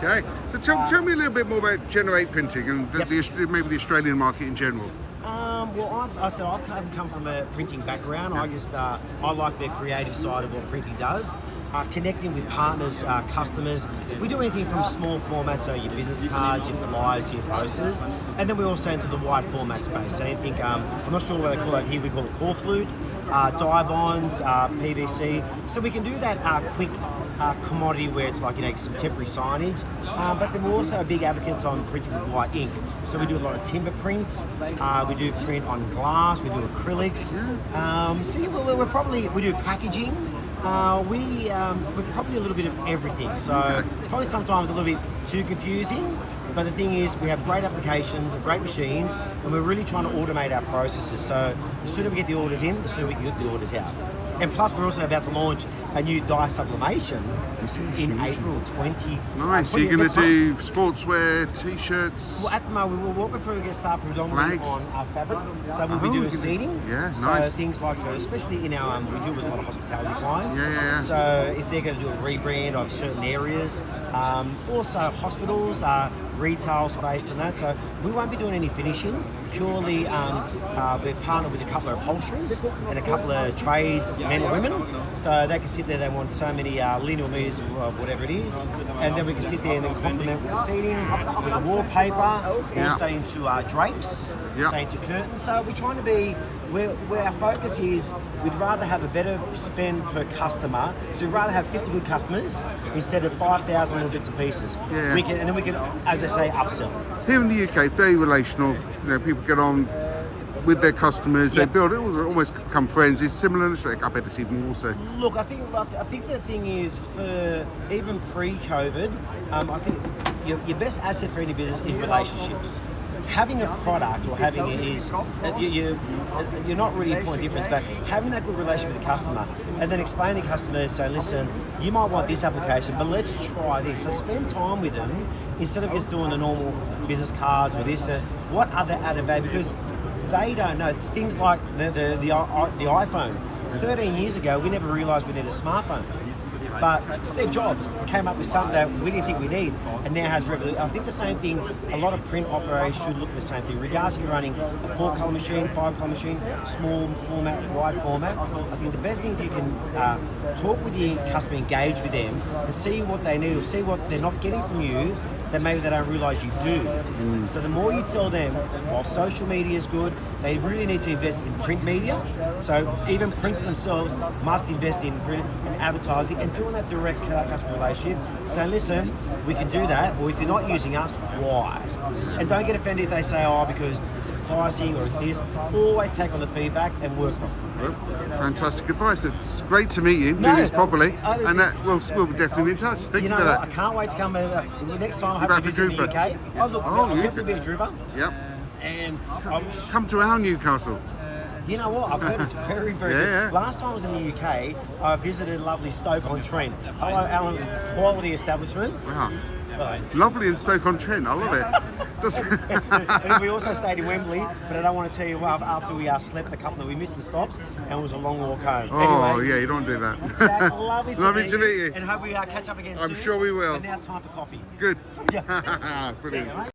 Okay, so tell me a little bit more about GENR8 printing and maybe the Australian market in general. Well, I've come from a printing background. I like the creative side of what printing does. Connecting with partners, customers. We do anything from small formats, so your business cards, your flyers, your posters, and then we also into the wide format space. So anything, I'm not sure what they call it here, we call it core flute, die bonds, PVC. So we can do that quick commodity where it's like, some temporary signage, but then we're also big advocates on printing with white ink. So we do a lot of timber prints, we do print on glass, we do acrylics. We do packaging. We're probably a little bit of everything, so probably sometimes a little bit too confusing, but the thing is we have great applications, great machines, and we're really trying to automate our processes, so the sooner we get the orders in, the sooner we can get the orders out. And plus we're also about to launch a new dye sublimation in April 20. Nice, so you're going to do sportswear, t-shirts? Well, at the moment, we're probably going to start predominantly on our fabric. So we'll be doing seating. Yeah, so nice. Things like, especially in our, we deal with a lot of hospitality clients. Yeah. So if they're going to do a rebrand of certain areas, also hospitals, retail space and that. So we won't be doing any finishing. Purely, we've partnered with a couple of upholsterers and a couple of trades, men and women. So they can sit there, they want so many linear meters of whatever it is. And then we can sit there and then complement with the seating, with the wallpaper, also into drapes, so into curtains. So we're trying to be, where our focus is, we'd rather have a better spend per customer. So we'd rather have 50 good customers instead of 5,000 little bits and pieces. Yeah. And then we can, as I say, upsell. Here in the UK, very relational. People get on with their customers. They build it, almost become friends. It's similar in Australia. I bet it's even more so. Look, I think the thing is, for even pre-COVID, I think your best asset for any business is relationships. Having a product or having it is, you're not really a point of difference, but having that good relationship with the customer and then explain to the customer, say, listen, you might want this application, but let's try this. So spend time with them instead of just doing the normal business cards or this. What other added value? Because they don't know. Things like the iPhone. 13 years ago, we never realised we needed a smartphone. But Steve Jobs came up with something that we didn't think we need, and now has revolution. I think the same thing, a lot of print operators should look at the same thing, regardless if you're running a 4-colour machine, 5-colour machine, small format, wide format. I think the best thing is you can talk with your customer, engage with them, and see what they need, or see what they're not getting from you, that maybe they don't realise you do. So the more you tell them, while social media is good, they really need to invest in print media. So even printers themselves must invest in print and advertising and doing that direct customer relationship. So listen, we can do that, or if you're not using us, why? And don't get offended if they say, because it's pricing or it's this. Always take on the feedback and work from it. Well, fantastic advice. It's great to meet you, do this properly, and we'll definitely be in touch. Thank you for that. I can't wait to come next time. I have to visit the UK. I'll definitely be a Drupa. Yep. And come to our Newcastle. You know what? I've heard it's very, very good. Yeah. Last time I was in the UK, I visited lovely Stoke-on-Trent. Hello, Alan, quality establishment. Wow. Lovely in Stoke-on-Trent. I love it. And we also stayed in Wembley, but I don't want to tell you after we slept a couple, we missed the stops, and it was a long walk home. You don't do that. Jack, lovely to meet you. And hope we catch up again soon. I'm sure we will. And now it's time for coffee. Good. Yeah. Brilliant.